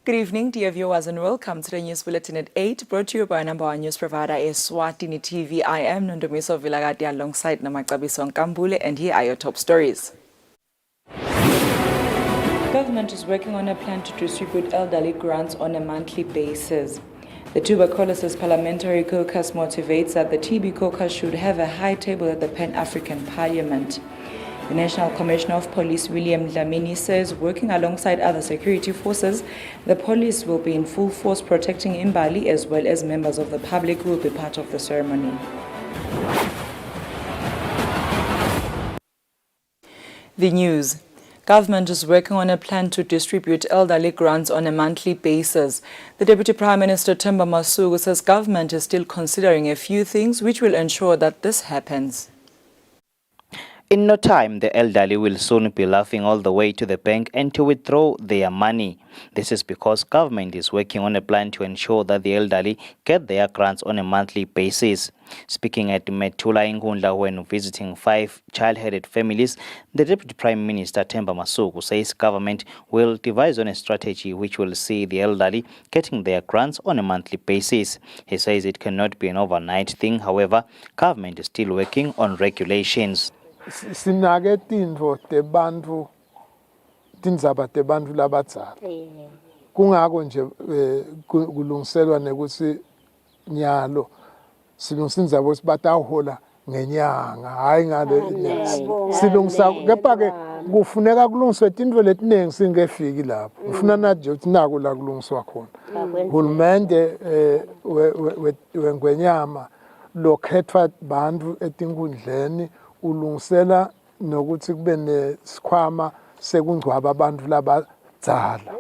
Good evening, dear viewers, and welcome to the news bulletin at 8, brought to you by number one news provider Eswatini TV. I am Nondomiso Vilagati alongside Namakabiso Nkambule, and here are your top stories. Government is working on a plan to distribute elderly grants on a monthly basis. The Tuberculosis Parliamentary Caucus motivates that the TB Caucus should have a high table at the Pan-African Parliament. The National Commissioner of Police, William Dlamini, says working alongside other security forces, the police will be in full force protecting Imbali as well as members of the public who will be part of the ceremony. The news. Government is working on a plan to distribute elderly grants on a monthly basis. The Deputy Prime Minister, Themba Masuku, says government is still considering a few things which will ensure that this happens. In no time, the elderly will soon be laughing all the way to the bank and to withdraw their money. This is because government is working on a plan to ensure that the elderly get their grants on a monthly basis. Speaking at Metula Ngundla when visiting 5 child-headed families, the Deputy Prime Minister Themba Masuku says government will devise on a strategy which will see the elderly getting their grants on a monthly basis. He says it cannot be an overnight thing. However, government is still working on regulations. Sinake tintfo tebantfu tindzaba tebantfu labadzala kungako nje kulungiselwa nekuthi nyalo silungisa indzaba ukuthi batawuhola ngenyanga hayi ngale silungisa kepha-ke kufuneka kulungiswe tintfo letiningi singefiki lapho ngifuna naje ukuthi naku la kulungiswa khona uhulumende wengwenyama lokhetfwa bantfu etinkundleni ulungisela nokuthi kube nesikhwama sekungcwaba abantu labadzala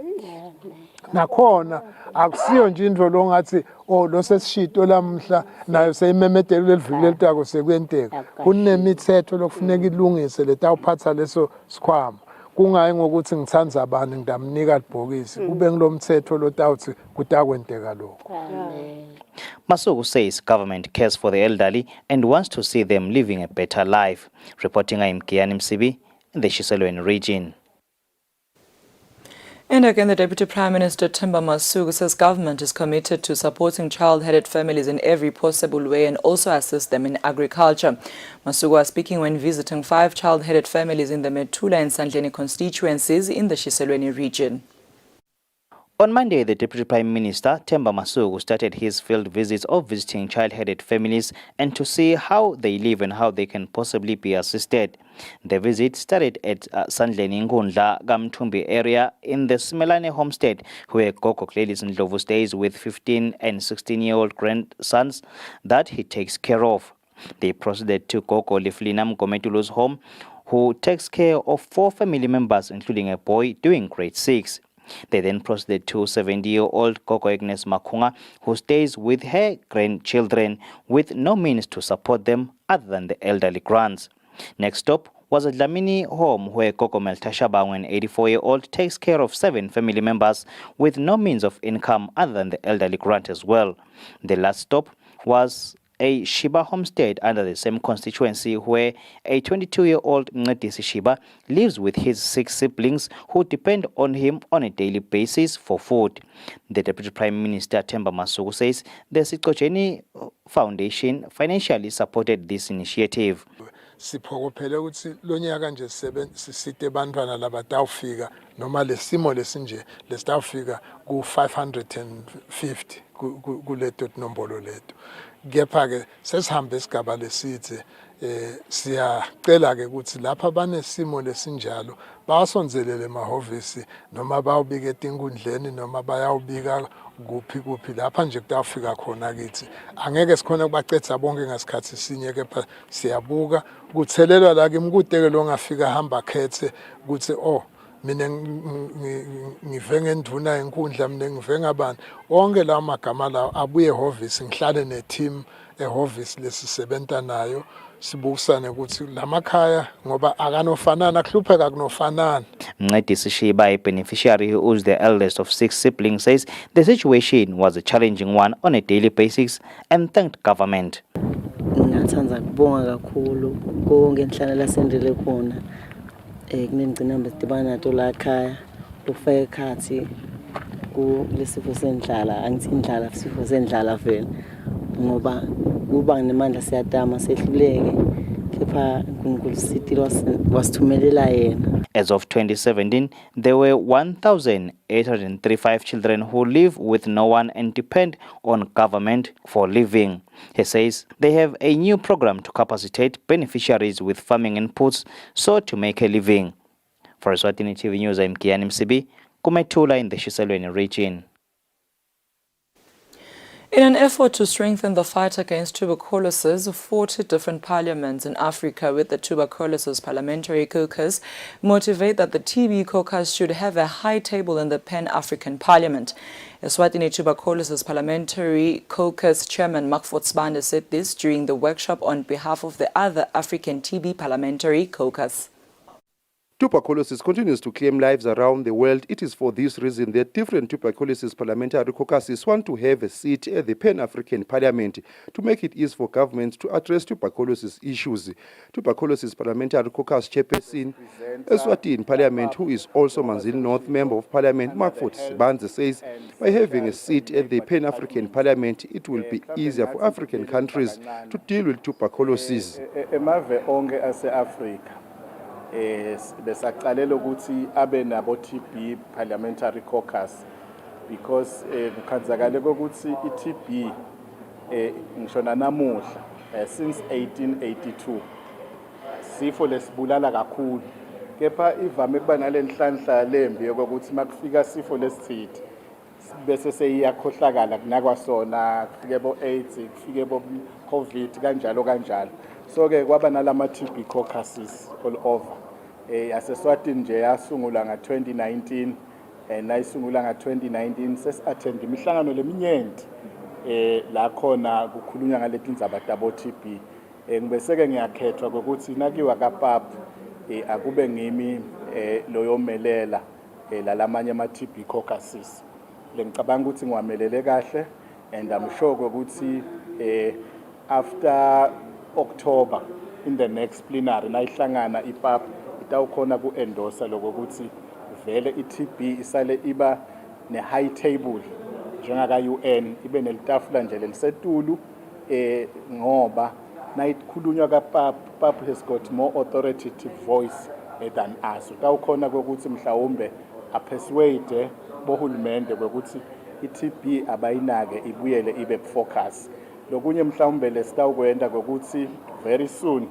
nakhona akusiyo nje into lo ngathi lo sesishito lamhla nayo seyimemedelo leliviki letako sekwenteka kunemithetho lokufuneka ilungise letawuphatha leso sikhwama kungayi ngokuthi ngithandza abantu ngidamnika libhokisi kube ngilomthetho lotawuthi kutakwenteka lokho. Masuku says government cares for the elderly and wants to see them living a better life. Reporting I'm Kiani Msibi in the Shiselweni region. And again, the Deputy Prime Minister Themba Masuku says government is committed to supporting child-headed families in every possible way and also assist them in agriculture. Masuku was speaking when visiting 5 child-headed families in the Metula and Sandleni constituencies in the Shiselweni region. On Monday, the Deputy Prime Minister, Themba Masuku, started his field visits of visiting child-headed families and to see how they live and how they can possibly be assisted. The visit started at Sandleni Ngundla, Gamtumbi area in the Simelane homestead, where Gogo Clelis Ndlovu stays with 15 and 16-year-old grandsons that he takes care of. They proceeded to Gogo Liflinam Gometulu's home, who takes care of 4 family members, including a boy doing grade 6. They then proceeded to 70-year-old Gogo Agnes Makunga, who stays with her grandchildren with no means to support them other than the elderly grants. Next stop was a Dlamini home where Gogo Meltashabang, an 84-year-old, takes care of 7 family members with no means of income other than the elderly grant as well. The last stop was a Shiba homestead under the same constituency where a 22-year-old Ncedisi Shiba lives with his 6 siblings who depend on him on a daily basis for food. The Deputy Prime Minister Themba Masuku says the Sikojeni Foundation financially supported this initiative. Siphokophele ukuthi lonyaka nje sisite bantwana labatawufika noma lesimo lesinje lesitawufika ku 550 kuleto nombolo leto. Kepha-ke sesihambe isigaba lesithe siyacela ke ukuthi lapha banesimo lesinjalo bawasonzelele emahhovisi noma bayawubika etinkundleni noma bayawubika kuphi lapha nje kutafika khona kithi angeke sikhona ukubacetha bonke ngasikhathi sinye kepha siyabuka kuthelelwa la kimkude lo ngafika hamba khethe kuthi mina ngive ngenduna enkundla mina ngive ngabani onke la magama la abuye ehhovisi ngihlale neteam ehhovisi lesisebenta nayo sibukisane ukuthi lamakhaya ngoba akanofanana kuhlupheka kunofanana. Ncedisi Shiba, a beneficiary who is the eldest of 6 siblings, says the situation was a challenging one on a daily basis and thanked government. Ngingathanda ukubonga kakhulu konke enhlala lasendele khona kunengcinamba sidibana nato la ekhaya lokufaka ikhathi kulesifo sendlala angithi indlala sifo sendlala vele ngoba kuba nemandla siyatama sehluleke kepha uNkulunkulu sithi wasithumelela yena. As of 2017, there were 1,835 children who live with no one and depend on government for living. He says they have a new program to capacitate beneficiaries with farming inputs so to make a living. For Eswatini TV News, I'm Kiani Msibi, Kumetula in the Shiselweni region. In an effort to strengthen the fight against tuberculosis, 40 different parliaments in Africa with the Tuberculosis Parliamentary Caucus motivate that the TB caucus should have a high table in the Pan-African Parliament. Eswatini Tuberculosis Parliamentary Caucus Chairman Makfort Sibande said this during the workshop on behalf of the other African TB Parliamentary Caucus. Tuberculosis continues to claim lives around the world. It is for this reason that different tuberculosis parliamentary caucuses want to have a seat at the Pan-African Parliament to make it easy for governments to address tuberculosis issues. Tuberculosis Parliamentary Caucus Chairperson, Eswatini Parliament, who is also Manzini North Member of Parliament, Makfort Sibande, says by having a seat at the Pan-African Parliament, it will be easier for African countries to deal with tuberculosis. Besaqalela ukuthi abe nabo TB parliamentary caucus because kukhazakale ukuthi iTB ngishona namuhla since 1882 sifo lesibulala kakhulu kepha ivame kuba nalenhlanhla lembi ukuthi makufika sifo lesithithi bese seyiyakhohlakala kunakwasona kufike bo AIDS kufike bo COVID kanjalo so ke kwaba nalama TB caucuses all over aseswatini nje yasungula nga2019 nayisungula nga2019 sesi-attend imihlangano leminyenti la khona kukhulunywa ngaleti ndzaba tabo TB ngibeseke ngiyakhethwa ukuthi nakiwa kaPapu akube ngimi loyomelela lalamanye ama TB caucuses ngicabanga ukuthi ngiwamelele kahle and I'm sure ukuthi after October in the next plenary nayihlangana iPapu itawukhona ku-endorsa lokho ukuthi vele iTB isale iba ne-high table njengaka-UN ibe nelitafula nje lelisetulu ngoba nayikhulunywa kaPapu has got more authoritative voice than us. Utawukhona ukuthi mhlawumbe apersuade bohulumende ukuthi iTB abayinake ibuyele ibe focus. Lokunye mhlawumbe lesitawukwenda ukuthi very soon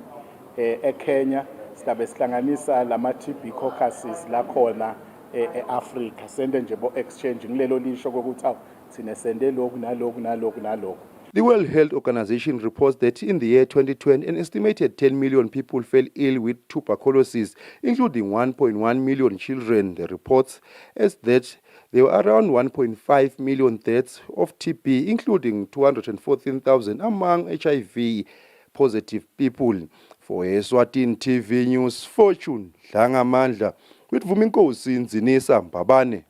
eKenya sizabe sihlanganisa lama TB caucuses la khona eAfrica sende nje bo exchange ngilelo lisho ukuthi sine sende lokhu nalokhu. The World Health Organization reports that in the year 2020, an estimated 10 million people fell ill with tuberculosis, including 1.1 million children. The reports as that there were around 1.5 million deaths of TB, including 214,000 among HIV-positive people. For Eswatini TV News, Fortune Dlangamandla, with Vuminkosi Nzinisa Mbabane.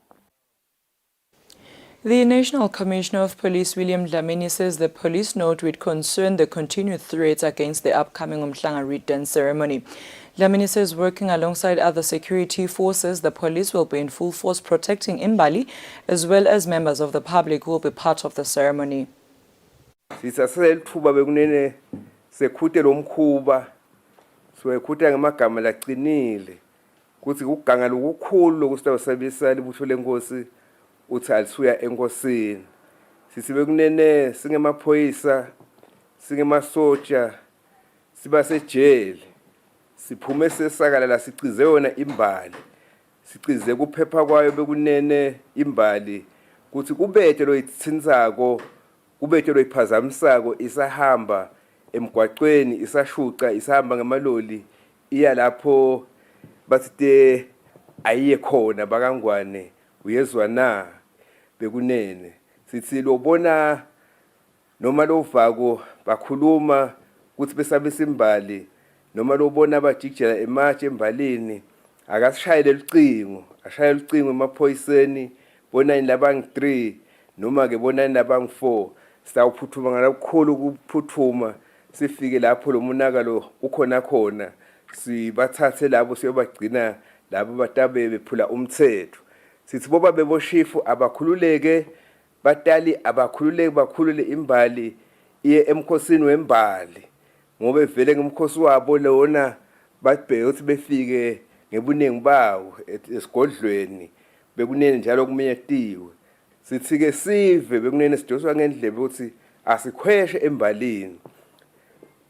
The National Commissioner of Police, William Dlamini, says the police note with concern the continued threats against the upcoming Umhlanga Reed Dance ceremony. Dlamini says working alongside other security forces, the police will be in full force protecting Imbali, as well as members of the public who will be part of the ceremony. Ngamagama laqinile kuthi kuganga lokukhulu lokusebenzisa libutho lenkosi uthi alisuya enkosini sisibe kunene singemaphoyisa singemasoja siba sejele siphume sesakala la sicize yona imbali sicize kuphepha kwayo bekunene imbali kuthi kubethe lo itsinzako kubethe lo iphazamisako isahamba emgwaqweni isashuqa isahamba ngemaloli iya lapho bathi ayiye khona bakangwane uyezwa na bekunene sithi lobona noma lovako bakhuluma ukuthi besabisa imbali noma lobona bajikijela ematshe embalini akasishayele licingo ashayele licingo emaphoyiseni bonani labang 3 noma ke bonani labang 4 sitawuphuthuma ngalokukhulu ukuphuthuma sifike lapho lo monakalo ukhona sibathathe labo siyobagcina labo batabe bephula umthetho sithi boba beboshifu abakhululeke, batali abakhululeke bakhulule imbali iye emkhosini wembali, ngoba evele ngemkhosi wabo lona babheke ukuthi befike ngebuningi bawo esigodlweni, bekunene njalo kumenyetiwe. Sithi ke sive bekunene sidoswa ngendlebe ukuthi asikhweshe embalini,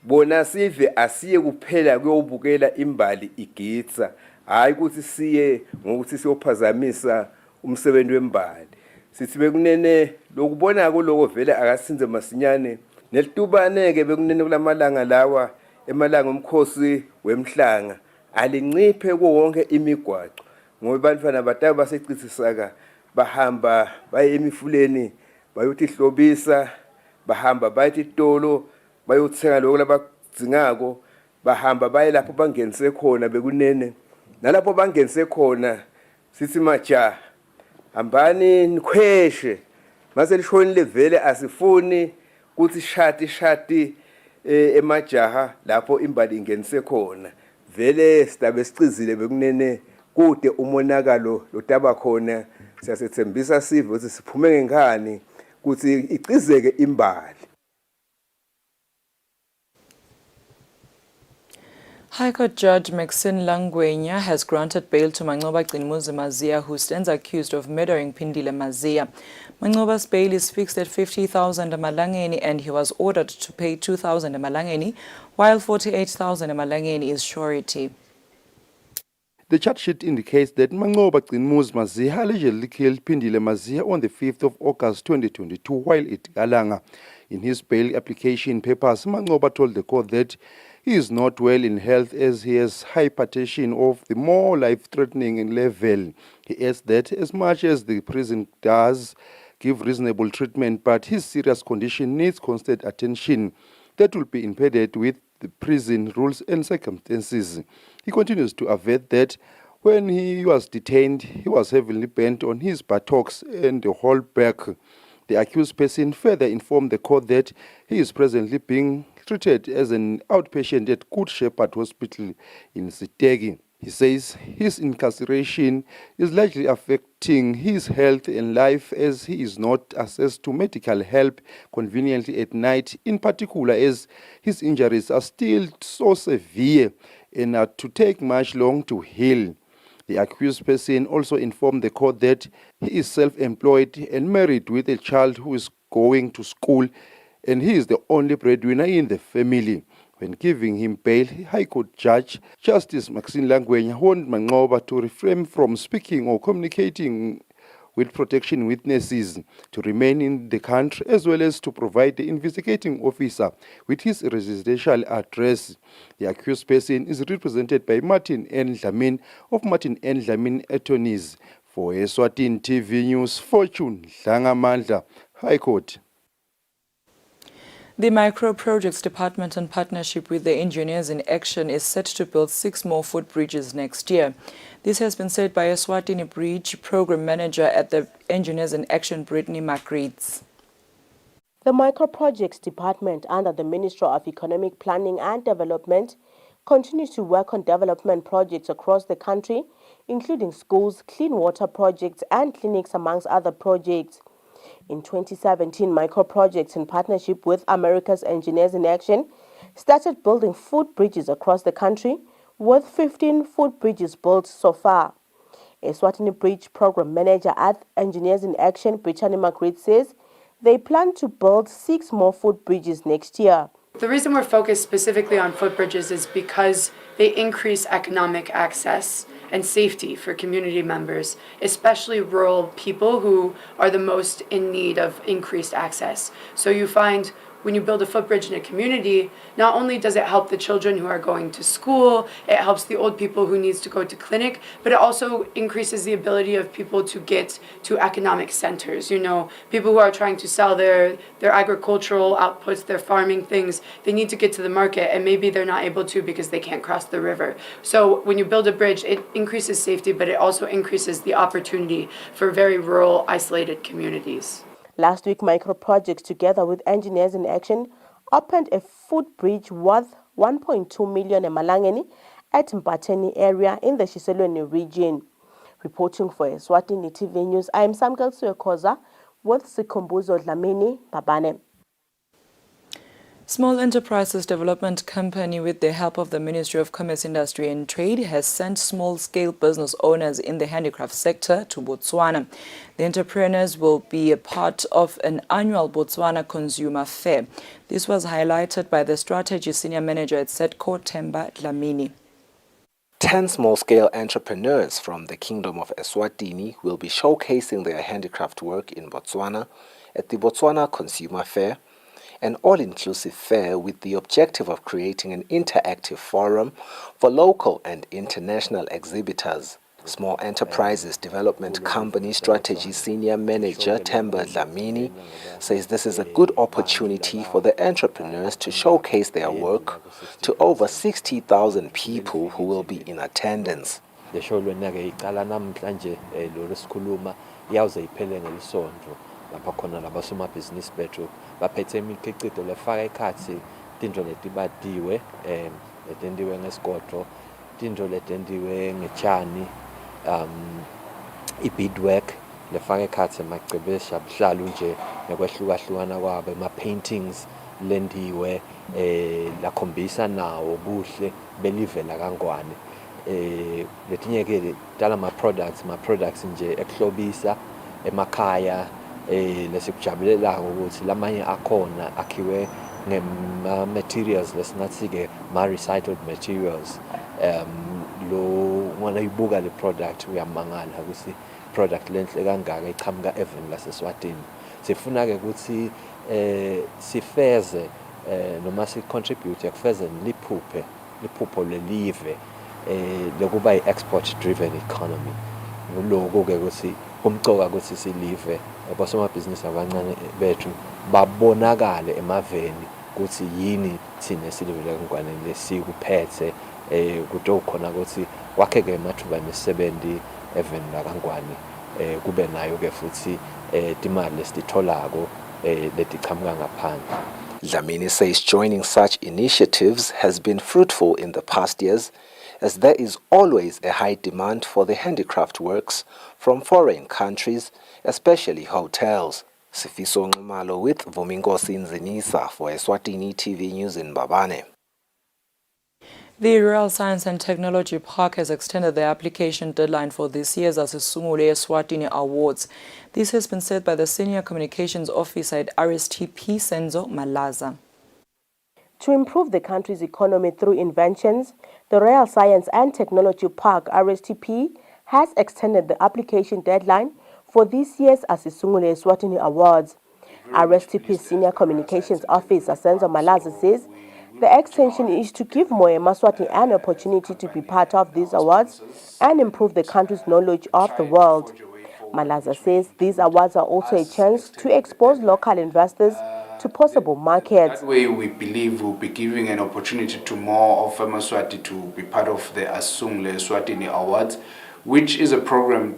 bona sive asiye kuphela kuyobukela imbali igitsa, hayi ukuthi siye ngokuthi siyophazamisa umsebenzi wembali. Sithi bekunene lokubona lokho vele akasinze masinyane nelitubane ke bekunene kulamalanga lawa emalanga omkhosi wemhlanga alinciphe wonke imigwaqo, ngoba abantwana batayo basecisisaka bahamba baye emifuleni bayothi hlobisa, bahamba baye itolo bayothenga lokho labadzingako, bahamba baye lapho bangenise khona bekunene, nalapho bangenise khona sithi majaha hambani nikhweshe, mase lishonile vele asifuni kuthi shati emajaha lapho imbali ingenise khona, vele sidabe sicizile bekunene kude umonakalo lotaba khona. Siyasethembisa sive ukuthi siphume ngenkani ukuthi icizeke imbali. High Court Judge Maxine Langwenya has granted bail to Mancoba Gcinimuzi Mazia, who stands accused of murdering Pindile Mazia. Mancoba's bail is fixed at 50,000 Malangeni and he was ordered to pay 2,000 Malangeni, while 48,000 Malangeni is surety. The charge sheet indicates that Mancoba Gcinimuzi Mazia allegedly killed Pindile Mazia on the 5th of August 2022 while at Galanga. In his bail application papers, Mancoba told the court that he is not well in health as he has hypertension of the more life-threatening level. He adds that as much as the prison does give reasonable treatment, but his serious condition needs constant attention that will be impeded with the prison rules and circumstances. He continues to avert that when he was detained, he was heavily bent on his buttocks and the whole back. The accused person further informed the court that he is presently being treated as an outpatient at Good Shepherd Hospital in Sitegi. He says his incarceration is likely affecting his health and life as he is not accessed to medical help conveniently at night, in particular as his injuries are still so severe and are to take much long to heal. The accused person also informed the court that he is self-employed and married with a child who is going to school, and he is the only breadwinner in the family. When giving him bail, High Court Judge Justice Maxine Langwenya warned Mancoba to refrain from speaking or communicating with protection witnesses, to remain in the country, as well as to provide the investigating officer with his residential address. The accused person is represented by Martin N. Dlamini of Martin N. Dlamini Attorneys. For Eswatini TV News, Fortune Dlangamandla, High Court. The Micro Projects Department, in partnership with the Engineers in Action, is set to build 6 more footbridges next year. This has been said by Eswatini Bridge Program Manager at the Engineers in Action, Brittany Magritte. The Micro Projects Department under the Ministry of Economic Planning and Development continues to work on development projects across the country, including schools, clean water projects and clinics, amongst other projects. In 2017, Micro Projects, in partnership with America's Engineers in Action, started building footbridges across the country, with 15 footbridges built so far. Eswatini Bridge Program Manager at Engineers in Action, Brittany Magritte, says they plan to build 6 more footbridges next year. The reason we're focused specifically on footbridges is because they increase economic access and safety for community members, especially rural people who are the most in need of increased access. So you find when you build a footbridge in a community, not only does it help the children who are going to school, it helps the old people who needs to go to clinic, but it also increases the ability of people to get to economic centers. You know, people who are trying to sell their agricultural outputs, their farming things, they need to get to the market, and maybe they're not able to because they can't cross the river. So when you build a bridge, it increases safety, but it also increases the opportunity for very rural, isolated communities. Last week, Micro Projects, together with Engineers in Action, opened a footbridge worth 1.2 million Malangeni at Mpateni area in the Shiselweni region. Reporting for Eswatini TV News, I am Samkel Suekoza with Sikhumbuzo Dlamini Babane. Small Enterprises Development Company, with the help of the Ministry of Commerce, Industry and Trade, has sent small-scale business owners in the handicraft sector to Botswana. The entrepreneurs will be a part of an annual Botswana Consumer Fair. This was highlighted by the Strategy Senior Manager at SETCO, Themba Dlamini. 10 small-scale entrepreneurs from the Kingdom of Eswatini will be showcasing their handicraft work in Botswana at the Botswana Consumer Fair, an all-inclusive fair with the objective of creating an interactive forum for local and international exhibitors. Small Enterprises Development Company Strategy Senior Manager Themba Dlamini says this is a good opportunity for the entrepreneurs to showcase their work to over 60,000 people who will be in attendance. lapha khona labasomabhizinisi bethu baphethe imikhiqizo lefaka ekhathi tinto letibadiwe letendiwe ngesigodlo, tinto letendiwe ngechani, i-beadwork lefaka ekhathi emagcebesha buhlalu nje nekwehlukahlukana kwabo, ama-paintings lendiwe lakhombisa nawo ubuhle belive lakangwane. Letinye-ke tala ma-products nje ekuhlobisa emakhaya lesikujabulelanga ukuthi lamanye akhona akhiwe ngema-materials lesingathi-ke ma-recycled materials. Lo ngwana ibuka le product uyamangala ukuthi product lenhle kangaka ichamuka eveni laseswatini. Sifuna-ke ukuthi sifeze noma si-contribute ekufezeni liphupho lelive lokuba i-export driven economy. Lokho-ke ukuthi kumcoka ukuthi silive abasomabhizinisi abancane bethu babonakale emaveni ukuthi yini thina silivele kangwane lesikuphethe ukuthi okhona ukuthi wakheke amathuba emisebenzi eveni lakangwane kube nayo-ke futhi imali lesitholako letichamuka ngaphandle. Dlamini says joining such initiatives has been fruitful in the past years, as there is always a high demand for the handicraft works from foreign countries, especially hotels. Sifiso Nxumalo with Vuminkosi Nzinisa for Eswatini TV News in Babane. The Royal Science and Technology Park has extended the application deadline for this year's Asisungule Eswatini Awards. This has been said by the Senior Communications Officer at RSTP, Senzo Malaza. To improve the country's economy through inventions, the Royal Science and Technology Park, RSTP, has extended the application deadline for this year's Asisungule Eswatini Awards. RSTP Senior Communications Officer Senzo Malaza says the extension is to give more Maswati an opportunity to be part of these awards and improve the country's knowledge of the world. Malaza says these awards are also a chance to expose local investors to possible markets. That way we believe we'll be giving an opportunity to more of Maswati to be part of the Asungule Eswatini Awards, which is a program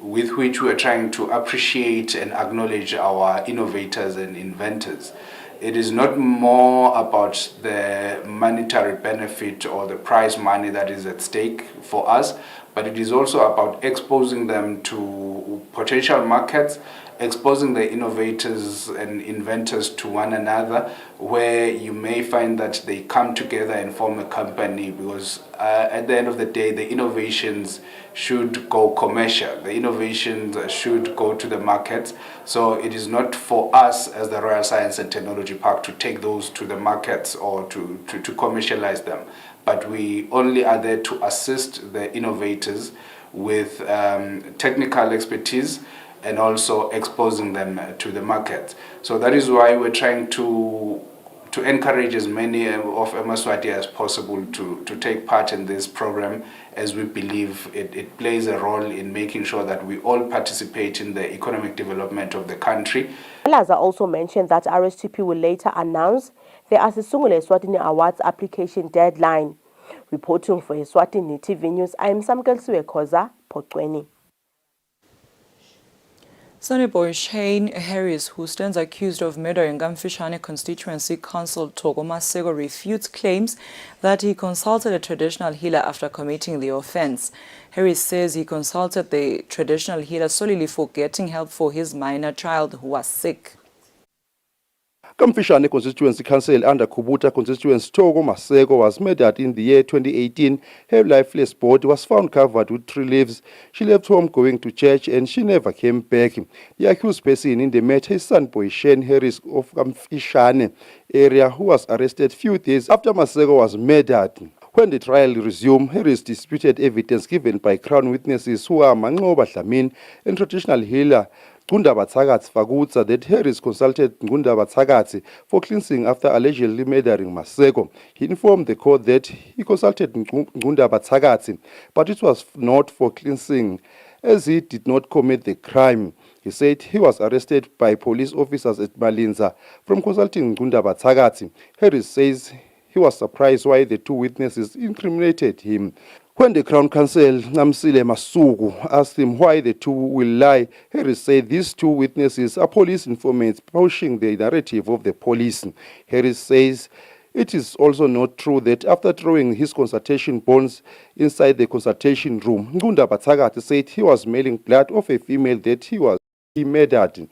with which we are trying to appreciate and acknowledge our innovators and inventors. It is not more about the monetary benefit or the prize money that is at stake for us, but it is also about exposing them to potential markets, exposing the innovators and inventors to one another, where you may find that they come together and form a company, because at the end of the day, the innovations should go commercial. The innovations should go to the markets. So it is not for us as the Royal Science and Technology Park to take those to the markets or to commercialize them. But we only are there to assist the innovators with technical expertise and also exposing them to the market. So that is why we're trying to encourage as many of Maswati as possible to take part in this program, as we believe it plays a role in making sure that we all participate in the economic development of the country. Alaza also mentioned that RSTP will later announce the Asisungule Eswatini Awards application deadline. Reporting for Eswatini TV News, I am Samkel Suekoza, Potweni. Sonny Boy Shane Harris, who stands accused of murdering Kamfishane constituency council Togo Masego, refutes claims that he consulted a traditional healer after committing the offense. Harris says he consulted the traditional healer solely for getting help for his minor child who was sick. Kamfishane Constituency Council under Kubuta constituency Togo Masego was murdered in the year 2018. Her lifeless body was found covered with tree leaves. She left home going to church and she never came back. The accused person in the matter is son boy Shane Harris of Kamfishane area, who was arrested few days after Masego was murdered. When the trial resumed, Harris disputed evidence given by Crown witnesses who are Mangoba Dlamini and traditional healer Ngundaba Tsakatsi Fakutsa that Harris consulted Ngundaba Tsakatsi for cleansing after allegedly murdering Masego. He informed the court that he consulted Ngundaba Tsakatsi, but it was not for cleansing, as he did not commit the crime. He said he was arrested by police officers at Malinza from consulting Ngundaba Tsakatsi. Harris says he was surprised why the two witnesses incriminated him. When the Crown Counsel Namsile Masuku asked him why the two will lie, Harris said these two witnesses are police informants pushing the narrative of the police. Harris says it is also not true that after throwing his consultation bonds inside the consultation room, Ngundaba Tsakatsi said he was smelling blood of a female that he murdered.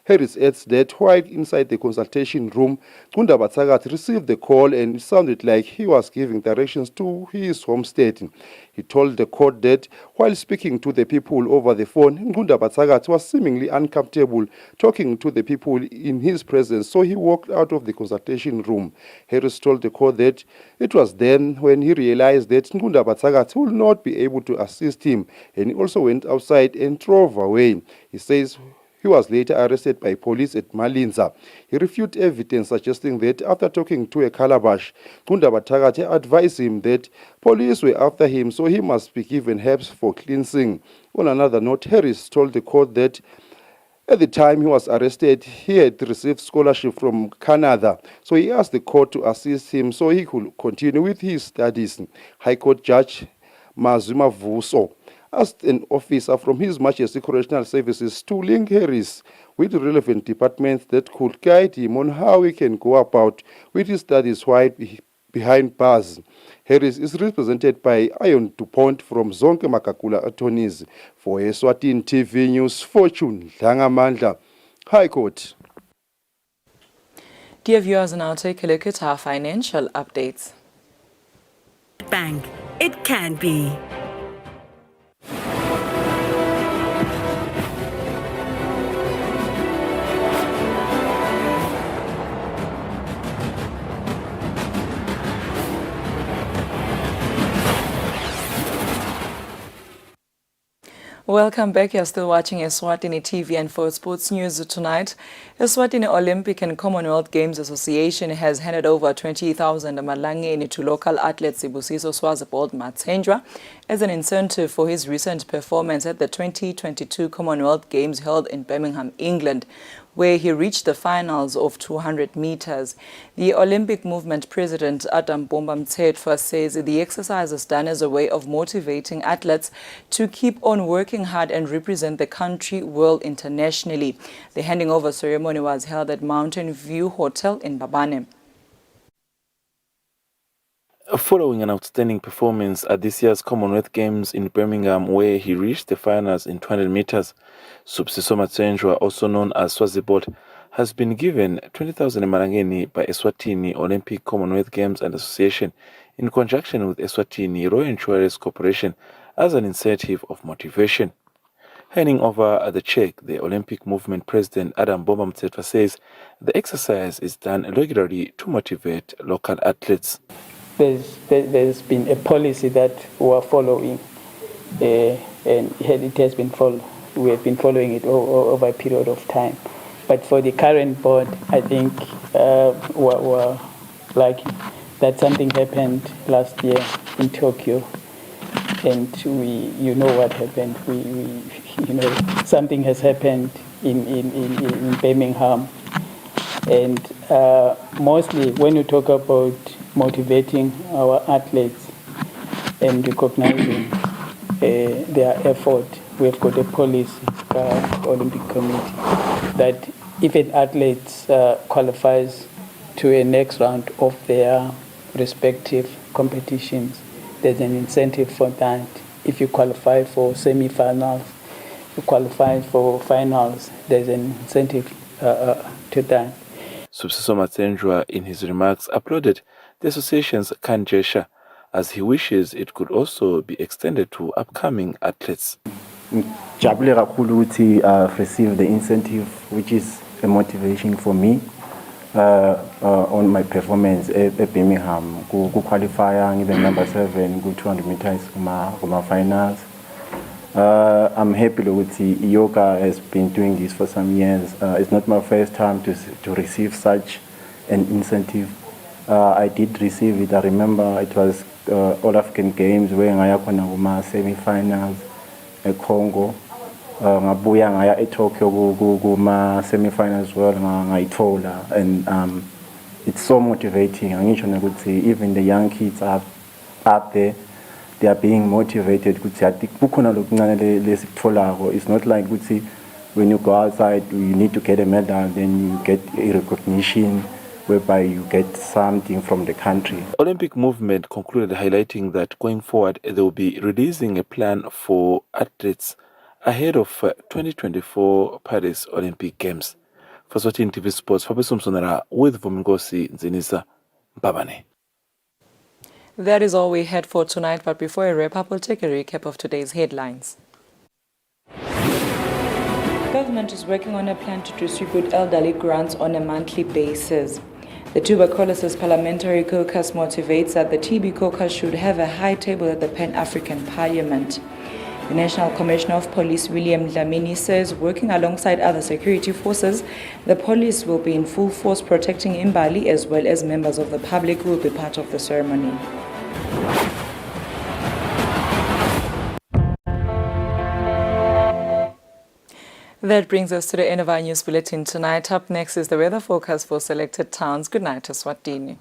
Harris adds that while inside the consultation room, Ngundaba Tsakatsi received the call and it sounded like he was giving directions to his homestead. He told the court that while speaking to the people over the phone, Ngundaba Tsakatsi was seemingly uncomfortable talking to the people in his presence, so he walked out of the consultation room. Harris told the court that it was then when he realized that Ngundaba Tsakatsi would not be able to assist him, and he also went outside and drove away. He says he was later arrested by police at Malinza. He refuted evidence suggesting that after talking to a calabash, Ngundaba Tsakatsi advised him that police were after him, so he must be given herbs for cleansing. On another note, Harris told the court that at the time he was arrested, he had received scholarship from Canada, so he asked the court to assist him so he could continue with his studies. High Court Judge Mazuma Vuso asked an officer from His Majesty Correctional Services to link Harris with relevant departments that could guide him on how he can go about with his studies while behind bars. Harris is represented by Ion DuPont from Zonke Makakula attorneys. For Eswatini TV News, Fortune Dlangamandla, High Court. Dear viewers, now take a look at our financial updates. Bank, it can be. Welcome back. You're still watching Eswatini TV, and for sports news tonight, Eswatini Olympic and Commonwealth Games Association has handed over 20,000 malangeni to local athlete Sibusiso Swazibold Matsenjwa as an incentive for his recent performance at the 2022 Commonwealth Games held in Birmingham, England, where he reached the finals of 200 meters. The Olympic Movement President Adam Bomba Mtsetwa says the exercise is done as a way of motivating athletes to keep on working hard and represent the country well internationally. The handing over ceremony was held at Mountain View Hotel in Babane. Following an outstanding performance at this year's Commonwealth Games in Birmingham, where he reached the finals in 200 meters, Sibusiso Matsenjwa, also known as Swazibold, has been given 20,000 malangeni by Eswatini Olympic Commonwealth Games and Association in conjunction with Eswatini Royal Insurance Corporation as an incentive of motivation. Handing over the check, the Olympic Movement President Adam Bomba Mtsetwa says the exercise is done regularly to motivate local athletes. There's been a policy that we are following, and it has been followed. We have been following it over a period of time. But for the current board, I think we're lucky that something happened last year in Tokyo, and you know what happened. Something has happened in Birmingham, and mostly when you talk about motivating our athletes and recognizing their effort, we have got a policy Olympic Committee that if an athlete qualifies to a next round of their respective competitions, there's an incentive for that. If you qualify for semi-finals, you qualify for finals, there's an incentive to that. Subsiso Matsenjwa, in his remarks, applauded the association's kind gesture, as he wishes it could also be extended to upcoming athletes. Jabule kakhulu ukuthi I've received the incentive, which is a motivation for me on my performance at Birmingham. Ku qualify ngibe number 7 ku 200 meters kuma finals. I'm happy ukuthi yoga has been doing this for some years. It's not my first time to receive such an incentive. I did receive it. I remember it was All African Games where ngaya khona kuma semi-finals eCongo. Ngabuya ngaya eTokyo kuma semi-finals well ngayithola, and it's so motivating. Angisho ukuthi even the young kids are up there, they are being motivated. It's not like when you go outside you need to get a medal, then you get a recognition whereby you get something from the country. Olympic movement concluded highlighting that going forward they will be releasing a plan for athletes ahead of 2024 Paris Olympic Games. For Eswatini TV Sports, Fabrice Msonera with Vumingosi Nzinisa Babane. That is all we had for tonight, but before I wrap up, we'll take a recap of today's headlines. Government is working on a plan to distribute elderly grants on a monthly basis. The Tuberculosis Parliamentary Caucus motivates that the TB caucus should have a high table at the Pan-African Parliament. The National Commissioner of Police, William Dlamini, says working alongside other security forces, the police will be in full force protecting Mbali as well as members of the public who will be part of the ceremony. That brings us to the end of our news bulletin tonight. Up next is the weather forecast for selected towns. Good night, Eswatini.